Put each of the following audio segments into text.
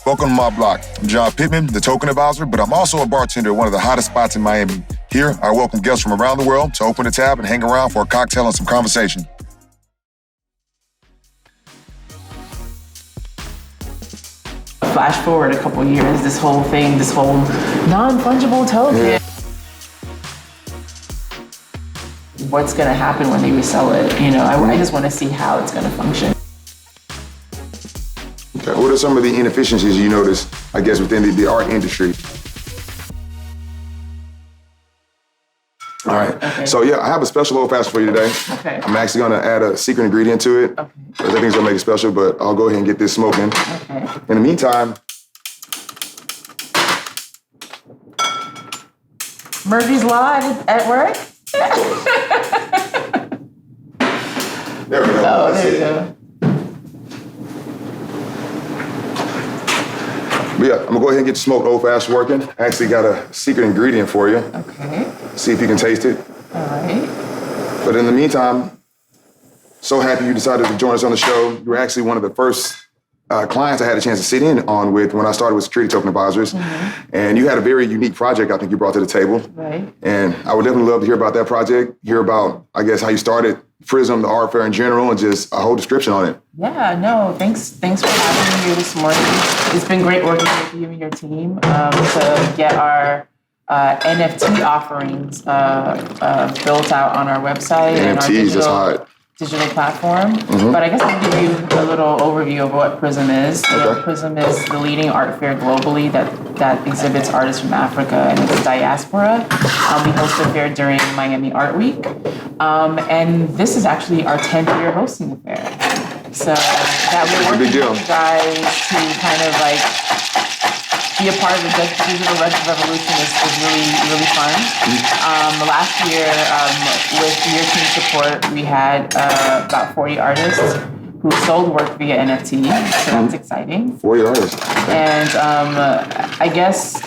Welcome to my block. I'm John Pittman, the token advisor, but I'm also a bartender at one of the hottest spots in Miami. Here, I welcome guests from around the world to open the tab and hang around for a cocktail and some conversation. Flash forward a couple years, this whole non-fungible token. Yeah. What's gonna happen when they resell it? I just wanna see how it's gonna function. Okay. What are some of the inefficiencies you notice, I guess, within the art industry? All right. Okay. So yeah, I have a special old fashioned for you today. Okay. I'm actually gonna add a secret ingredient to it. Okay. Because I think it's gonna make it special, but I'll go ahead and get this smoking. Okay. In the meantime, Murphy's Law at work? There we go. Oh, there you go. But yeah, I'm gonna go ahead and get the smoked old fashioned working. I actually got a secret ingredient for you. Okay. See if you can taste it. All right. But in the meantime, so happy you decided to join us on the show. You were actually one of the first clients I had a chance to sit in on with when I started with Security Token Advisors. Mm-hmm. And you had a very unique project I think you brought to the table. Right. And I would definitely love to hear about that project, hear about, I guess, how you started Prizm, the art fair in general, and just a whole description on it. Yeah, no, thanks for having me here this morning. It's been great working with you and your team to get our NFT offerings built out on our website and our digital platform. Mm-hmm. But I guess I'll give you a little overview of what Prizm is. Okay. Prizm is the leading art fair globally that exhibits artists from Africa and its diaspora. We host the fair during Miami Art Week. And this is actually our 10th year hosting the fair. So that we're working with you guys to kind of like be a part of the digital revolution is really, really fun. Last year, with your team's support, we had about 40 artists who sold work via NFT, so that's exciting. 40 artists. And I guess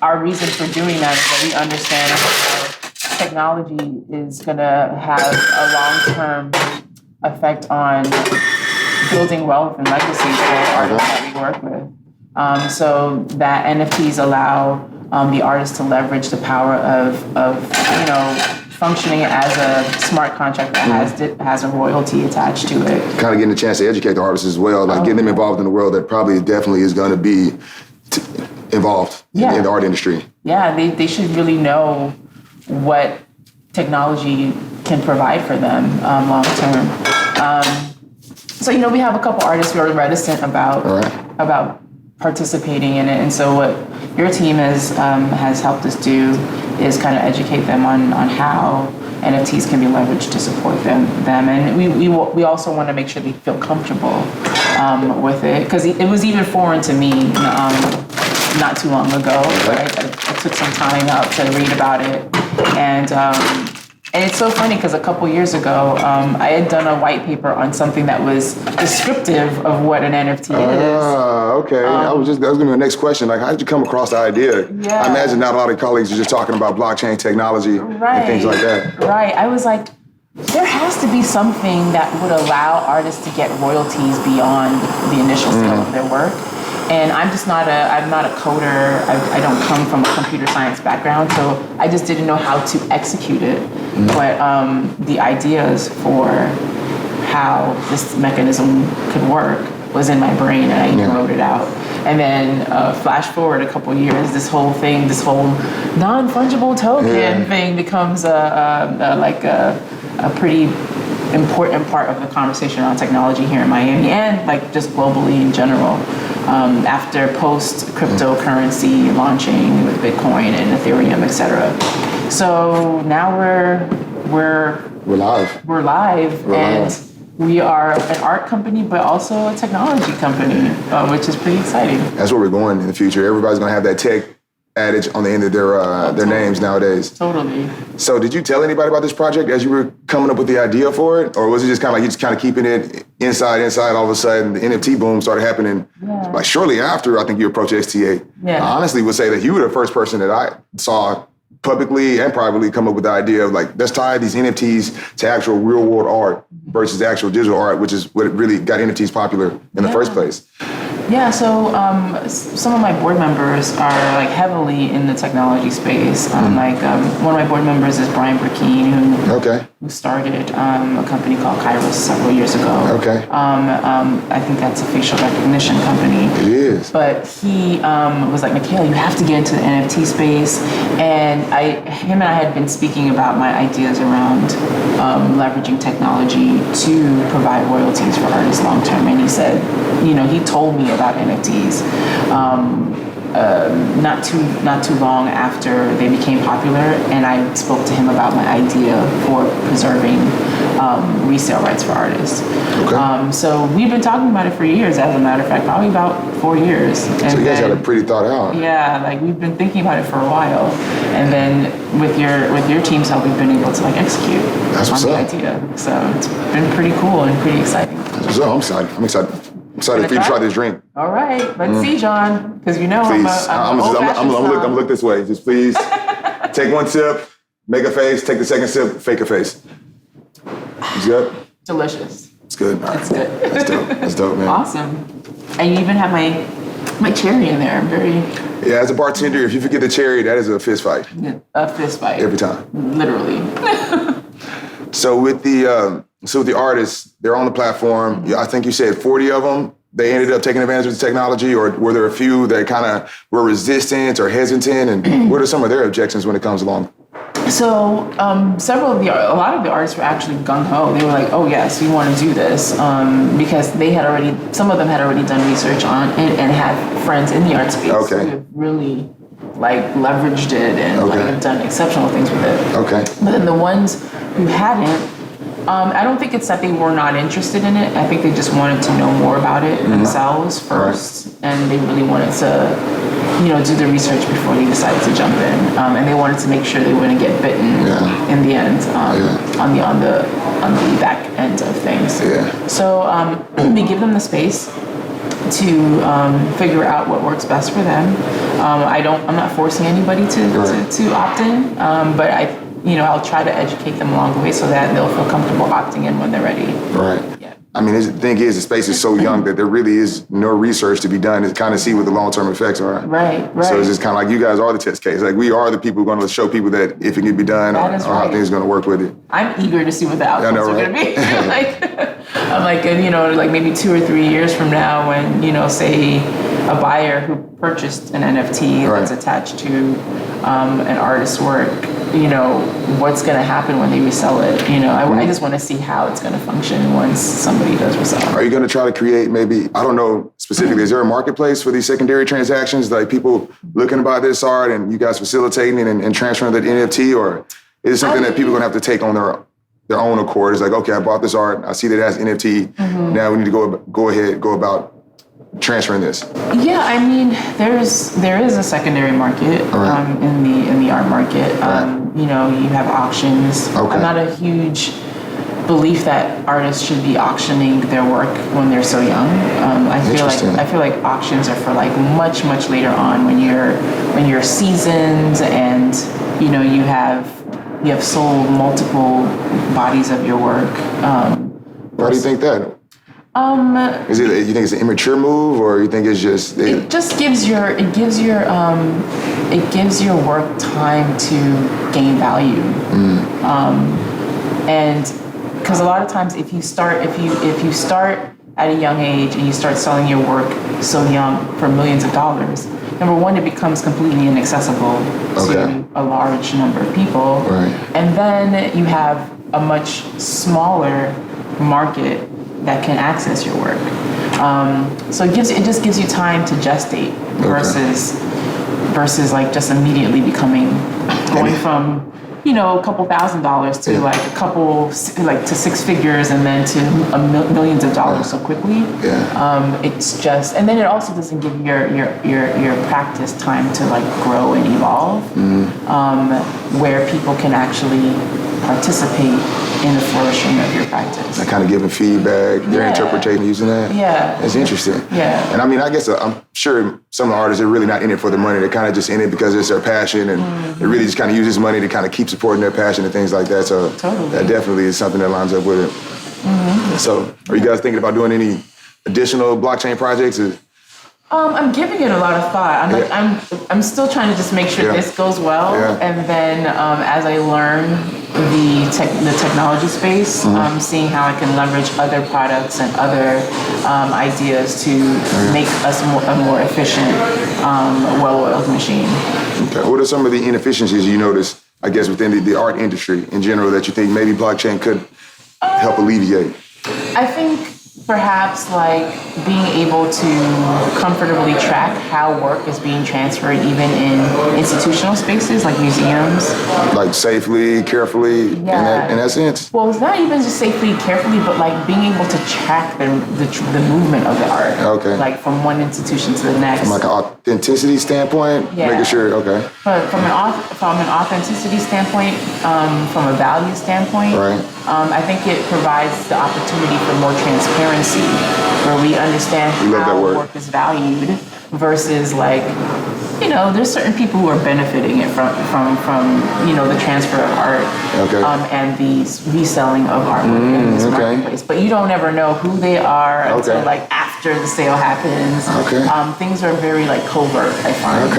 our reason for doing that is that we understand that technology is going to have a long-term effect on building wealth and legacy for artists that we work with. So that NFTs allow the artist to leverage the power of functioning as a smart contract that has a royalty attached to it. Kind of getting a chance to educate the artists as well, like getting them involved in the world that probably definitely is going to be involved in the art industry. Yeah, they should really know what technology can provide for them long term. So we have a couple artists who are reticent about participating in it, and so what your team has helped us do is kind of educate them on how NFTs can be leveraged to support them, and we also want to make sure they feel comfortable with it, because it was even foreign to me not too long ago. Right? I took some time out to read about it, and it's so funny because a couple years ago, I had done a white paper on something that was descriptive of what an NFT is. Okay. That was going to be my next question. Like, how did you come across the idea? Yeah. I imagine not a lot of colleagues are just talking about blockchain technology and things like that. Right. I was like, there has to be something that would allow artists to get royalties beyond the initial sale of their work. And I'm not a coder. I don't come from a computer science background, so I just didn't know how to execute it. But the ideas for how this mechanism could work was in my brain, and I even wrote it out. And then flash forward a couple years, this whole non-fungible token thing becomes a pretty important part of the conversation around technology here in Miami and like just globally in general. After post-cryptocurrency launching with Bitcoin and Ethereum, et cetera. So now we're live, and we are an art company, but also a technology company, which is pretty exciting. That's where we're going in the future. Everybody's going to have that tech adage on the end of their names nowadays. Totally. So did you tell anybody about this project as you were coming up with the idea for it? Or was it just kind of like you just kind of keeping it inside, all of a sudden the NFT boom started happening like shortly after I think you approached XT8. Yeah. I honestly would say that you were the first person that I saw publicly and privately come up with the idea of like, let's tie these NFTs to actual real world art versus actual digital art, which is what really got NFTs popular in the first place. Yeah, so some of my board members are like heavily in the technology space. One of my board members is Brian Burkeen, who started a company called Kairos several years ago. I think that's a facial recognition company. It is. But he was like, Mikhaile, you have to get into the NFT space. And him and I had been speaking about my ideas around leveraging technology to provide royalties for artists long term. And he said, he told me about NFTs not too long after they became popular, and I spoke to him about my idea for preserving resale rights for artists. So we've been talking about it for years, as a matter of fact, probably about 4 years. And so you guys had it pretty thought out. Yeah, like we've been thinking about it for a while, and then with your team's help, we've been able to like execute on the idea. So it's been pretty cool and pretty exciting. So I'm excited for you to try this drink. All right, let's see, John, because please. I'm gonna look this way. Just please take one sip, make a face, take the second sip, fake a face. It's good? Delicious. It's good. All right. It's good. That's dope, man. Awesome. And you even have my cherry in there. I'm very... Yeah, as a bartender, if you forget the cherry, that is a fist fight. A fist fight. Every time. Literally. So with the artists, they're on the platform. I think you said 40 of them. They ended up taking advantage of the technology, or were there a few that kind of were resistant or hesitant? And what are some of their objections when it comes along? So a lot of the artists were actually gung-ho. They were like, oh yes, we want to do this, because some of them had already done research on it and had friends in the art space who have really like leveraged it and like have done exceptional things with it. But then the ones who hadn't, I don't think it's that they were not interested in it. I think they just wanted to know more about it themselves first, and they really wanted to, do the research before they decided to jump in. And they wanted to make sure they wouldn't get bitten in the end on the back end of things. So we give them the space to figure out what works best for them. I'm not forcing anybody to opt in, but I'll try to educate them along the way so that they'll feel comfortable opting in when they're ready. Right. Yeah. I mean, the thing is, the space is so young that there really is no research to be done to kind of see what the long-term effects are. Right. So it's just kind of like you guys are the test case. Like we are the people who are going to show people that if it can be done or how things are going to work with it. I'm eager to see what the outcomes are going to be. I'm like, like maybe 2 or 3 years from now when, say a buyer who purchased an NFT that's attached to an artist's work, what's going to happen when they resell it. I just want to see how it's going to function once somebody does resell. Are you going to try to create maybe, I don't know specifically, is there a marketplace for these secondary transactions, like people looking to buy this art and you guys facilitating and transferring that NFT, or is it something that people are going to have to take on their own accord? It's like, okay, I bought this art, I see that it has NFT, now we need to go about transferring this? Yeah, I mean, there is a secondary market in the art market. You have auctions. I'm not a huge belief that artists should be auctioning their work when they're so young. I feel like auctions are for like much later on when you're seasoned and you have sold multiple bodies of your work. Why do you think that? Is it? You think it's an immature move, or you think it's just? It just gives your work time to gain value, and because a lot of times if you start at a young age and you start selling your work so young for millions of dollars, number one, it becomes completely inaccessible to a large number of people, and then you have a much smaller market that can access your work. So it just gives you time to gestate versus like just immediately going from a couple $1,000s to like a couple to 6 figures and then to millions of dollars so quickly. It's just, and then it also doesn't give your practice time to like grow and evolve, where people can actually participate in the flourishing of your practice. Kind of giving feedback, their interpretation using that. It's interesting. And I mean, I guess I'm sure some artists are really not in it for the money. They're kind of just in it because it's their passion, and they really just kind of use this money to kind of keep supporting their passion and things like that. So that definitely is something that lines up with it. So are you guys thinking about doing any additional blockchain projects? I'm giving it a lot of thought. I'm still trying to just make sure this goes well, and then as I learn the technology space, seeing how I can leverage other products and other ideas to make us a more efficient, well-oiled machine. Okay. What are some of the inefficiencies you notice, I guess, within the art industry in general that you think maybe blockchain could help alleviate? I think perhaps like being able to comfortably track how work is being transferred even in institutional spaces like museums. Like safely, carefully, in that sense? Well, it's not even just safely, carefully, but like being able to track the movement of the art. Okay. Like from one institution to the next. From like an authenticity standpoint? Making sure, okay. But from an authenticity standpoint, from a value standpoint, I think it provides the opportunity for more transparency, where we understand how work is valued versus like, there's certain people who are benefiting it from the transfer of art and the reselling of artwork in this marketplace. But you don't ever know who they are until like after the sale happens. Things are very like covert, I find.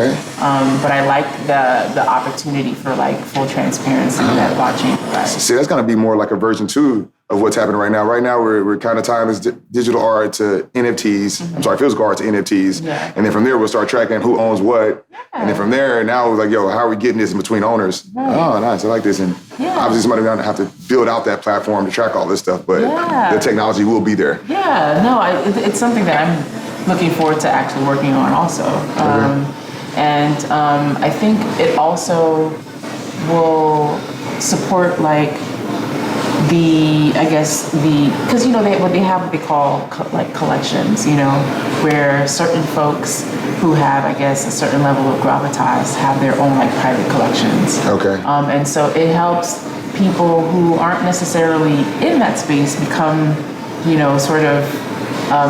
But I like the opportunity for like full transparency that blockchain provides. See, that's going to be more like a version 2 of what's happening right now. Right now, we're kind of tying this digital art to NFTs. I'm sorry, physical art to NFTs. And then from there, we'll start tracking who owns what. And then from there, now we're like, how are we getting this in between owners? Oh, nice, I like this. And obviously somebody's going to have to build out that platform to track all this stuff, but the technology will be there. It's something that I'm looking forward to actually working on also. And I think it also will support like because they have what they call like collections, where certain folks who have, I guess, a certain level of gravitas have their own like private collections. And so it helps people who aren't necessarily in that space become, sort of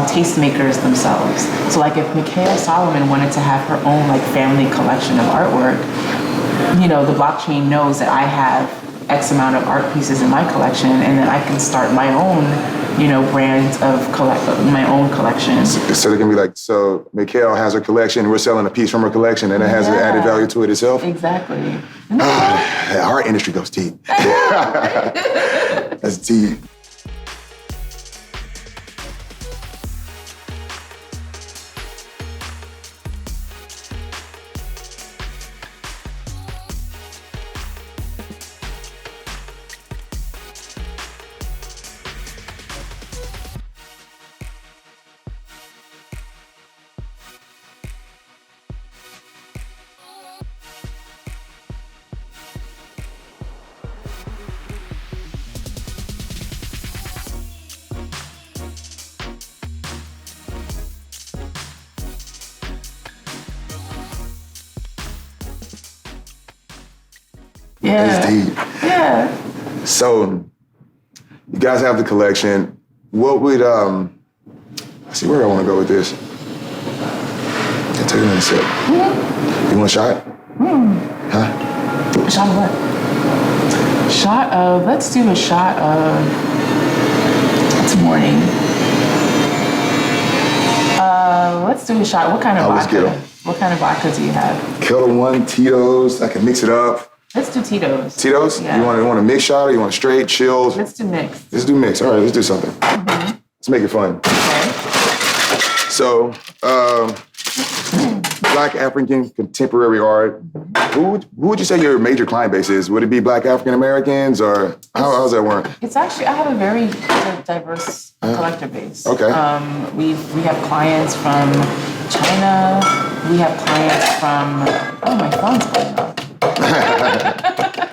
tastemakers themselves. So like if Mikhaile Solomon wanted to have her own like family collection of artwork, the blockchain knows that I have X amount of art pieces in my collection, and then I can start my own, brand of my own collection. So it can be like, so Mikhaile has her collection, we're selling a piece from her collection, and it has an added value to it itself? Exactly. The art industry goes deep. That's deep. That's deep. So, you guys have the collection. What would, let's see where I want to go with this. I'll take another sip. You want a shot? Huh? A shot of what? Let's do a shot of, it's morning. Let's do a shot. What kind of vodka? What kind of vodka do you have? Kettle One, Tito's. I can mix it up. Let's do Tito's. Tito's? Yeah. You want a mix shot or you want straight, chilled? Let's do mix. Let's do mix. All right, let's do something. Let's make it fun. Okay. So, Black African contemporary art. Who would you say your major client base is? Would it be Black African Americans or how does that work? It's actually, I have a very diverse collector base. Okay. We have clients from China. We have clients from, my phone's going off.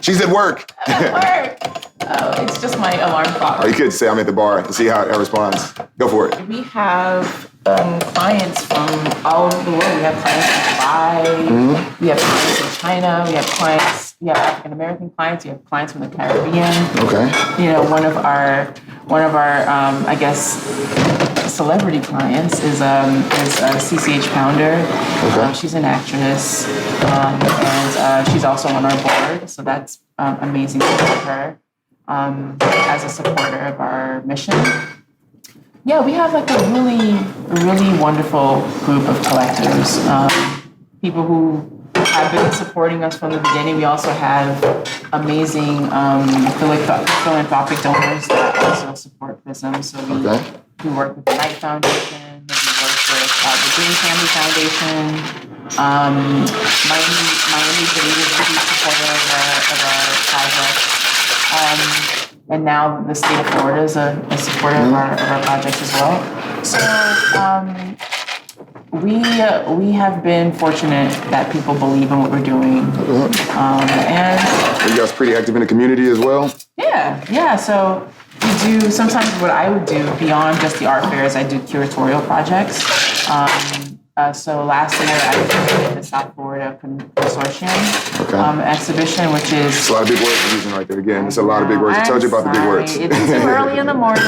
She's at work. Oh, it's just my alarm clock. Or you could say I'm at the bar and see how it responds. Go for it. We have clients from all over the world. We have clients from Dubai. We have clients in China. We have African American clients. We have clients from the Caribbean. Okay. One of our I guess celebrity clients is CCH Pounder. Okay. She's an actress, and she's also on our board. So that's amazing to have her as a supporter of our mission. Yeah, we have like a really wonderful group of collectors. People who have been supporting us from the beginning. We also have amazing philanthropic donors that also support Prizm. So we work with the Knight Foundation, we work with the Green Family Foundation. Miami-Dade is a huge supporter of our project. And now the state of Florida is a supporter of our projects as well. So we have been fortunate that people believe in what we're doing. And you guys pretty active in the community as well? Yeah. So we do, sometimes what I would do beyond just the art fairs, I do curatorial projects. So last year I did the South Florida Consortium exhibition, which is... It's a lot of big words you're using right there again. It's a lot of big words. I told you about the big words. It's too early in the morning.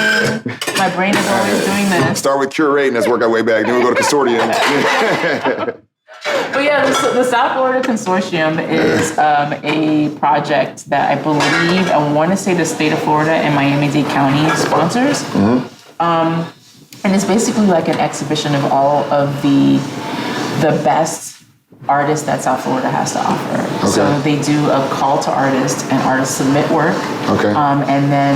My brain is always doing this. Start with curating, let's work our way back. Then we'll go to consortium. But yeah, the South Florida Consortium is a project that I believe, I want to say the state of Florida and Miami-Dade County sponsors. And it's basically like an exhibition of all of the best artists that South Florida has to offer. So they do a call to artists, and artists submit work. And then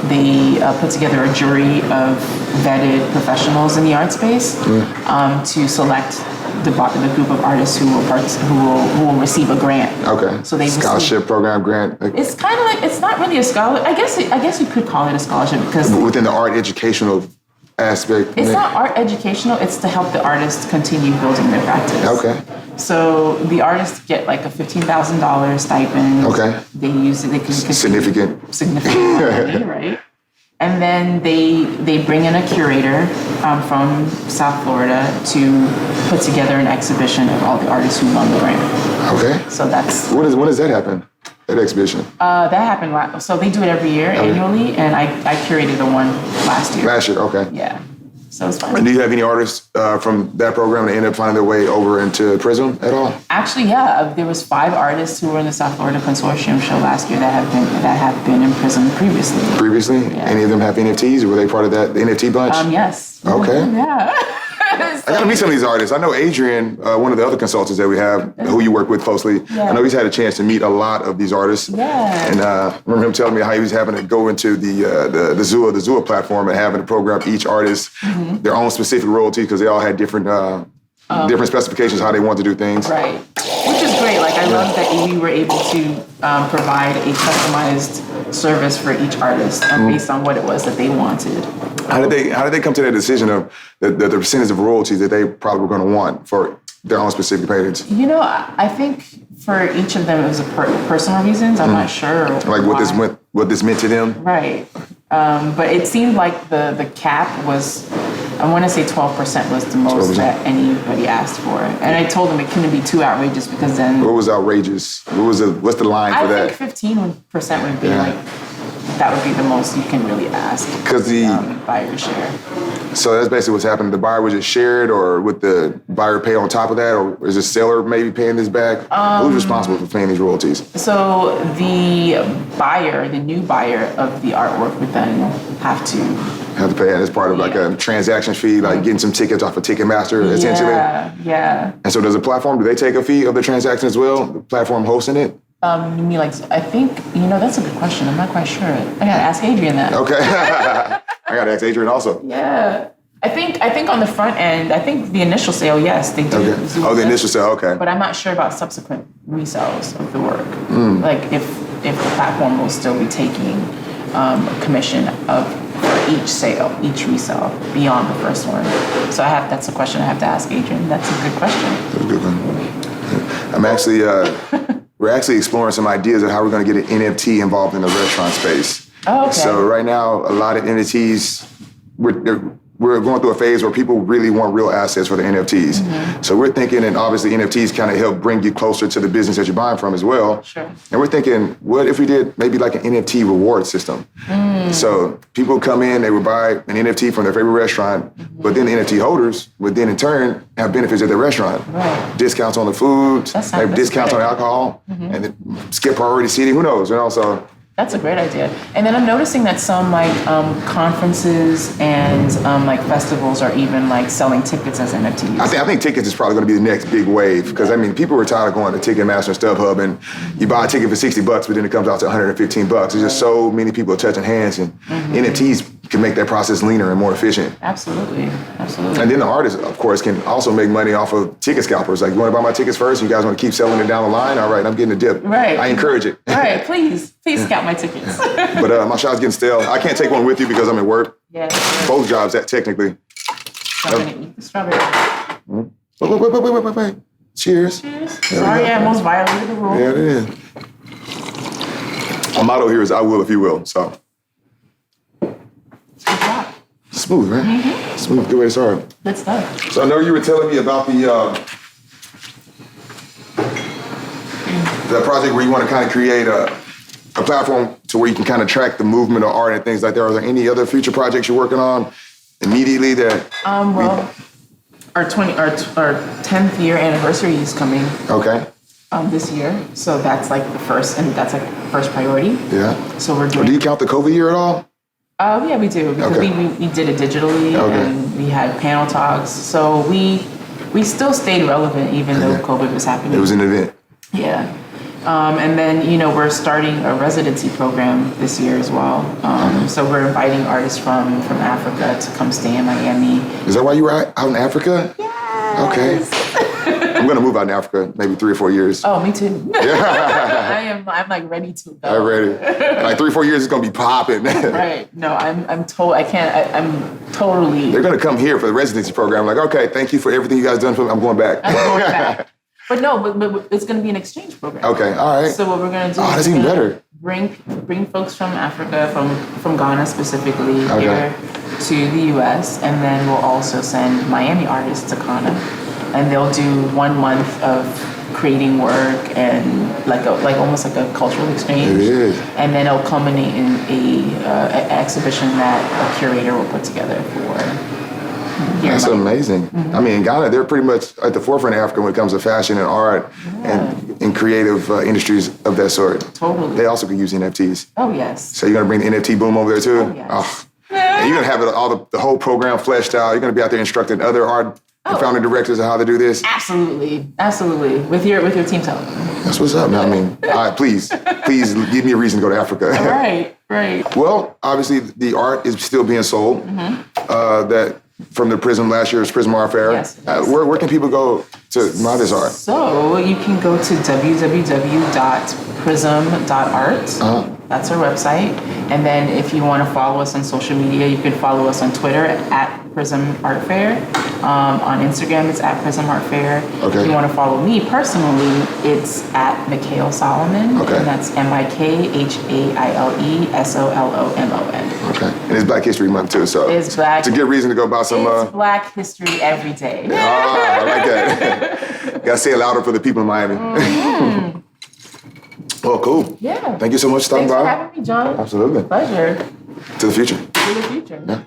they put together a jury of vetted professionals in the art space to select the group of artists who will receive a grant. So they scholarship program grant. It's kind of like, it's not really a scholarship. I guess you could call it a scholarship because within the art educational aspect. It's not art educational. It's to help the artists continue building their practice. So the artists get like a $15,000 stipend. They use it. They can significant money, right? And then they bring in a curator from South Florida to put together an exhibition of all the artists who won the grant. So that's... When does that happen, that exhibition? That happened so they do it every year, annually, and I curated the one last year. Yeah. So it's fun. And do you have any artists from that program that ended up finding their way over into Prizm at all? Actually, yeah. There was 5 artists who were in the South Florida Consortium show last year that have been in Prizm previously. Previously? Yeah. Any of them have NFTs? Or were they part of the NFT bunch? Yes. Yeah. I got to meet some of these artists. I know Adrian, one of the other consultants that we have, who you work with closely. I know he's had a chance to meet a lot of these artists. And I remember him telling me how he was having to go into the Zua platform and having to program each artist their own specific royalty because they all had different specifications how they want to do things. Right. Which is great. Like, I love that we were able to provide a customized service for each artist based on what it was that they wanted. How did they come to that decision of the percentage of royalties that they probably were going to want for their own specific paintings? You know, I think for each of them it was personal reasons. I'm not sure. Like what this meant to them? Right. But it seemed like the cap was, I want to say 12% was the most 12%. That anybody asked for. And I told them it couldn't be too outrageous because then... What was outrageous? What's the line for that? I think 15% would be like... That would be the most you can really ask. Because the buyer share. So that's basically what's happening. The buyer was just shared, or would the buyer pay on top of that, or is the seller maybe paying this back? Who's responsible for paying these royalties? So the new buyer of the artwork would then have to pay it as part of like a transaction fee, like getting some tickets off of Ticketmaster, essentially. Yeah. And so does the platform, do they take a fee of the transaction as well? The platform hosting it? You mean like, I think, that's a good question. I'm not quite sure. I gotta ask Adrian that. Okay. I gotta ask Adrian also. Yeah. I think on the front end, I think the initial sale, yes, they do. Okay. The initial sale, okay. But I'm not sure about subsequent resales of the work. Like if the platform will still be taking a commission for each sale, each resale, beyond the first one. So that's a question I have to ask Adrian. That's a good question. That's a good one. I'm actually... We're actually exploring some ideas of how we're going to get an NFT involved in the restaurant space. Oh, okay. So right now, a lot of NFTs, we're going through a phase where people really want real assets for the NFTs. So we're thinking, and obviously NFTs kind of help bring you closer to the business that you're buying from as well. Sure. And we're thinking, what if we did maybe like an NFT reward system? So people come in, they would buy an NFT from their favorite restaurant, but then the NFT holders would then in turn have benefits at their restaurant. Right. Discounts on the food, maybe discounts on alcohol, and then skip priority seating, who knows? And also, That's a great idea. And then I'm noticing that some like conferences and like festivals are even like selling tickets as NFTs. I think tickets is probably going to be the next big wave because I mean people were tired of going to Ticketmaster and StubHub and you buy a ticket for $60, but then it comes out to $115. There's just so many people touching hands, and NFTs can make that process leaner and more efficient. Absolutely. And then the artists, of course, can also make money off of ticket scalpers. Like, you want to buy my tickets first? You guys want to keep selling it down the line? All right, I'm getting a dip. Right. I encourage it. Right. Please scalp my tickets. But my shot's getting stale. I can't take one with you because I'm at work. Yeah. Both jobs, technically. I'm going to eat the strawberry. Wait. Cheers. Sorry, I almost violated the rule. Yeah, it is. My motto here is I will if you will. So. Good job. Smooth, right? Mm-hmm. Smooth, good way to start. Good stuff. So I know you were telling me about the project where you want to kind of create a platform to where you can kind of track the movement of art and things like that. Are there any other future projects you're working on immediately that? Well, our 10th year anniversary is coming. Okay. This year, so that's like the first, and that's like first priority. Yeah. So we're doing. Do you count the COVID year at all? Yeah, we do because we did it digitally and we had panel talks. So we still stayed relevant even though COVID was happening. It was an event. Yeah. And then, we're starting a residency program this year as well. So we're inviting artists from Africa to come stay in Miami. Is that why you were out in Africa? Yes. Okay. I'm going to move out in Africa maybe 3 or 4 years. Oh, me too. Yeah. I'm like ready to go. I'm ready. Like 3 or 4 years, it's going to be popping. Right. No, I'm totally. They're going to come here for the residency program. Like, okay, thank you for everything you guys done for me. I'm going back. But no, but it's going to be an exchange program. Okay, all right. So what we're going to do that's even better. Bring folks from Africa, from Ghana specifically, here to the U.S., and then we'll also send Miami artists to Ghana, and they'll do 1 month of creating work and like almost like a cultural exchange. It is. And then it'll culminate in an exhibition that a curator will put together for. That's amazing. Mm-hmm. I mean, in Ghana, they're pretty much at the forefront of Africa when it comes to fashion and art and creative industries of that sort. Totally. They also could use NFTs. Oh, yes. So you're going to bring the NFT boom over there, too? Oh, yes. Oh. And you're going to have the whole program fleshed out. You're going to be out there instructing other art and founding directors on how to do this. Absolutely. With your team's help. That's what's up, man. I mean, all right, please give me a reason to go to Africa. Right. Well, obviously, the art is still being sold. Mm-hmm. That from the Prizm last year's Prizm Art Fair. Yes. Where can people go to buy this art? So you can go to www.prizm.art. That's our website. And then if you want to follow us on social media, you can follow us on Twitter at Prizm Art Fair. On Instagram, it's at Prizm Art Fair. Okay. If you want to follow me personally, it's at Mikhaile Solomon. Okay. And that's MIKHAILESOLOMON. Okay. And it's Black History Month, too, so it's a good reason to go buy some... It's Black History every day. I like that. Gotta say it louder for the people in Miami. Mm-hmm. Well, cool. Yeah. Thank you so much for stopping by. Thanks for having me, John. Absolutely. Pleasure. To the future. To the future. Yeah.